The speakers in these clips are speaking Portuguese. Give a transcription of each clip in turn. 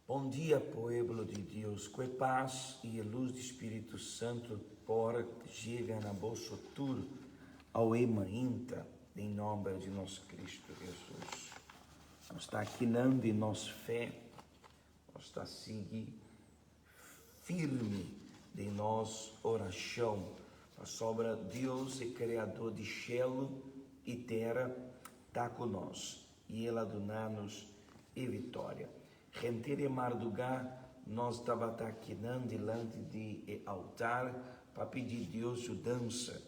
Bom dia, pueblo de Deus, que paz e a luz do Espírito Santo chega na vosso tur ao emainta, em nome de nosso Cristo Jesus. Nós está aqui em nossa fé, nós está seguir firme de nossa oração, sobre Deus, o Criador de céu e terra, está conosco e Ele dá-nos a vitória. Gente de madrugada, nós estava aqui diante de altar para pedir a Deus ajudança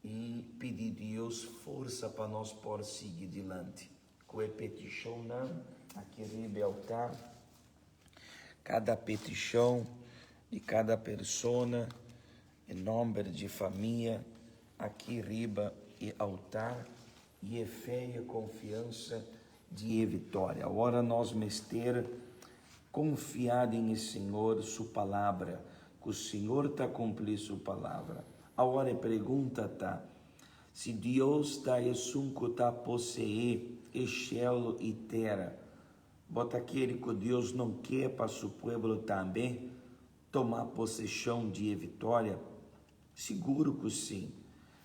e pedir a Deus força para nós por seguir adiante. Com a petição aqui ribe altar, cada petição de cada pessoa, em nome de família, aqui riba e altar, e fé e confiança de vitória. Agora nós mester confiado em Senhor, sua palavra, que o Senhor está cumprindo sua palavra. Agora a pergunta está, se Deus está está possuir o céu e terra, bota aquele que Deus não quer para seu povo também tomar possessão de vitória? Seguro que sim.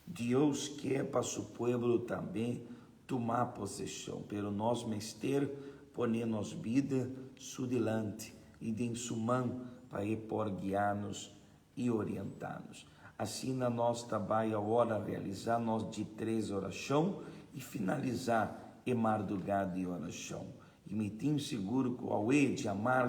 Deus quer para seu povo também tomar possessão, pelo nós mester poner nos vida su delante e de sua mão para ir por guiar-nos e orientar-nos. Assim na nós trabalho agora realizar nós de 3 oração e finalizar em madrugada de oração. E me tenho seguro que ao de amar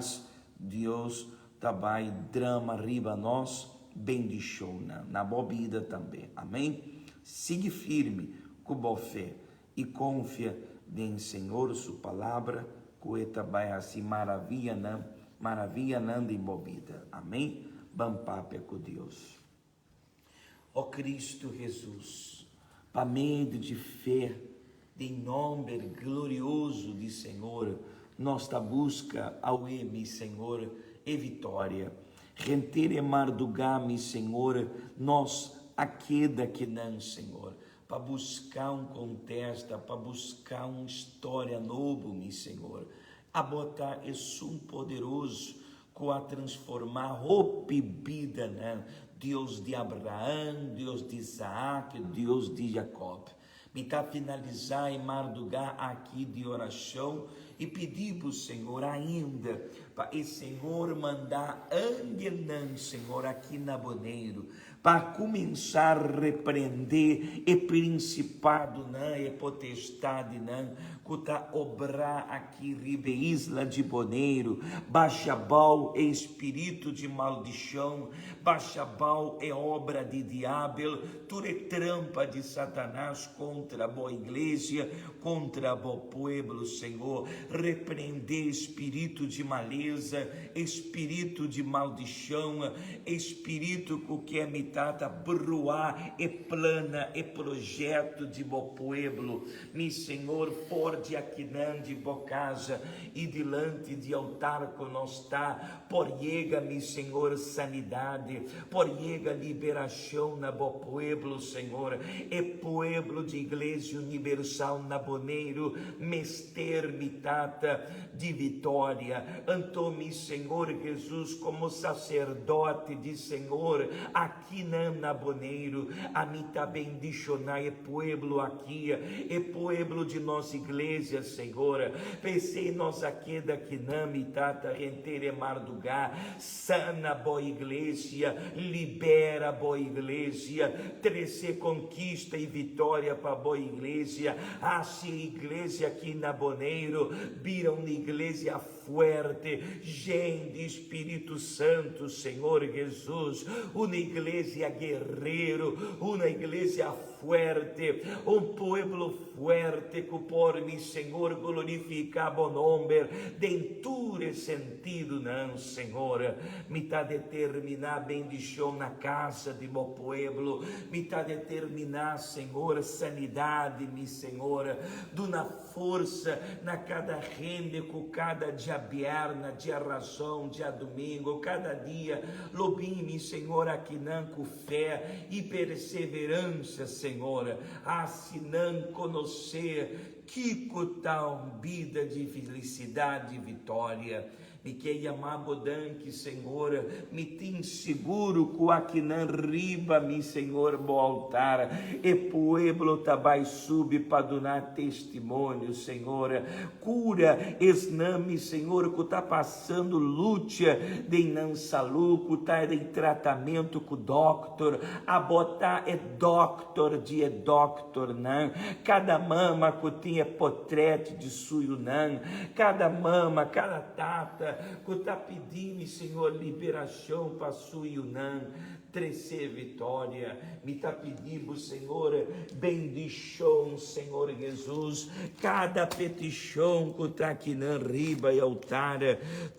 Deus trabalha drama riba nós bendição na boa vida também. Amém? Siga firme com boa fé e confia em Senhor sua palavra, que trabalha assim maravilha não de boa vida. Amém? Bom papo com Deus. Ó Cristo Jesus, para meio de fé, de nome glorioso de Senhor, nossa busca ao mi Senhor e vitória. Rentere madrugame, Senhor, nós a queda que não, Senhor, para buscar contexto, para buscar uma história nova, meu Senhor, a botar esse poderoso com a transformar roupa e vida, né? Deus de Abraão, Deus de Isaac, Deus de Jacob. Me está finalizar em madrugada aqui de oração e pedir para o Senhor ainda, para o Senhor mandar angel, Senhor, aqui na Boneiro, para começar a repreender e principado, e potestade, que está obrar aqui, ribe isla de Boneiro, baixabal é espírito de maldição, baixabal é obra de diabo, tudo é trampa de Satanás contra a boa igreja, contra a boa pueblo, Senhor. Repreender espírito de maleza, espírito de maldição, espírito que quer mitata bruar e plana e projeto de bo pueblo, mi Senhor, for de aquinã de bo casa e delante de altar que nós está, por chega, mi Senhor, sanidade, por chega liberação na bo pueblo, Senhor, e pueblo de Igreja Universal na Boneiro, mester mitata de vitória, Antônio, Senhor Jesus, como sacerdote de Senhor, aqui na Boneiro, a mita bendicionar e pueblo aqui, e pueblo de nossa igreja, Senhor, pensei nós aqui daqui na mitata, rentere mardugá, sana boa igreja, libera boa igreja, trece conquista e vitória para boa igreja, assim igreja aqui na Boneiro, vira uma igreja forte, gente, Espírito Santo, Senhor Jesus, uma igreja guerreiro, uma igreja fuerte, um pueblo fuerte, que por mim, Senhor, glorificar bom nome, denture sentido, não, Senhor, me está determinar bendição na casa de meu pueblo, me está determinar, Senhor, sanidade, mi Senhor, duna força na cada rende, com cada dia bierna, dia razão, dia domingo, cada dia, lobime, Senhor, aqui não com fé e perseverança, Senhor, assinando conhecer que tal vida de felicidade e vitória. me quer chamar bodanque, Senhor, me tem seguro com aqui na riba, mi Senhor, bo altar, e pueblo tabai sub para donar testemunho, Senhor, cura esname, Senhor, que está passando luta de não saúde, que está em tratamento com o doctor, a botar é doctor, não, cada mama que tinha potrete de suio, não, cada mama, cada tata, que está pedindo, Senhor, liberação para suio, não, trecer vitória, me está pedindo, Senhor, bendição, Senhor Jesus, cada petição que está aqui na riba e altar,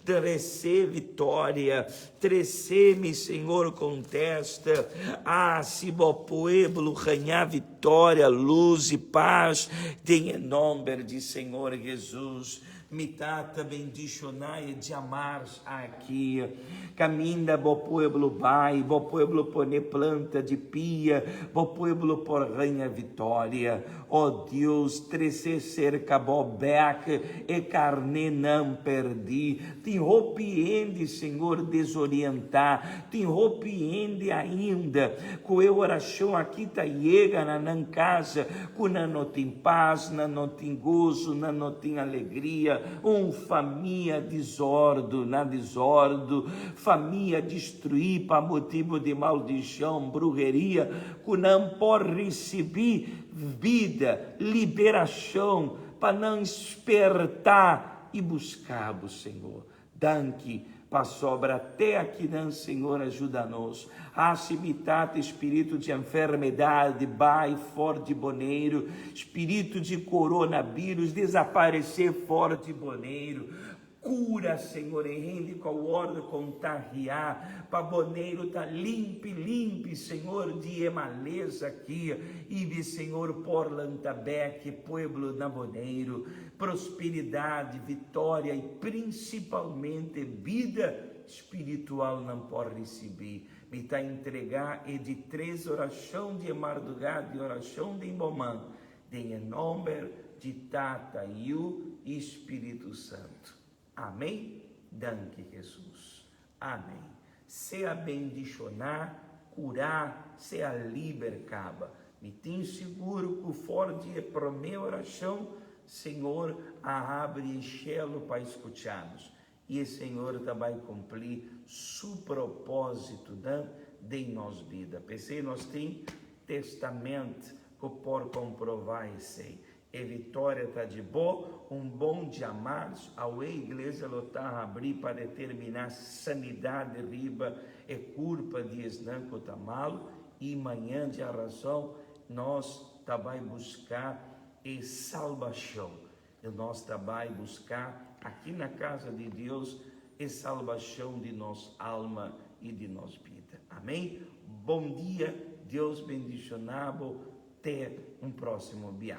trecer vitória, trecer-me, Senhor, contesta, se o pueblo ganhar vitória, luz e paz, em nome de Senhor Jesus, me tata bendicionai de amar aqui, caminha bo pueblo vai, bo pueblo pone planta de pia, bo pueblo por ganha vitória, ó Deus, trece cerca bo bec e carne não perdi, te arrepiende, Senhor, desorientar, te arrepiende ainda, com eu oração aqui tá chega na casa, com não tem paz, não tem gozo, não tem alegria, família desordem, família destruir para motivo de maldição, brujeria, que não pode receber vida, liberação, para não despertar e buscar o Senhor. Danke, para sobra até aqui, não, Senhor, ajuda-nos. Acibitate espírito de enfermidade, vai fora de boneiro, espírito de coronavírus, desaparecer fora de boneiro. Cura, Senhor, e rende com o ordem contagiar, para boneiro tá limpe, Senhor, de emaleza aqui, e Senhor, por Lantabec, pueblo na boneiro, prosperidade, vitória e principalmente vida espiritual não pode receber. Me está entregar e de 3 oração de madrugada e oração de momento, em nome de Tata e o Espírito Santo. Amém? Danke, Jesus. Amém. Seja bendicionar, curar, seja libercaba. Me tem seguro que o forte é para minha oração, Senhor, abre cielo para escutarmos. E o Senhor também cumprir seu propósito de nossa vida. Pensei, nós temos testamento que por comprovar isso. E vitória está de boa, bom de amados, a igreja está abrir para determinar sanidade riba e culpa de esnanco tá malo, e manhã de razão nós também buscar e salvação, e nós também buscar aqui na casa de Deus e salvação de nossa alma e de nossa vida. Amém? Bom dia, Deus bendicionado, até um próximo dia.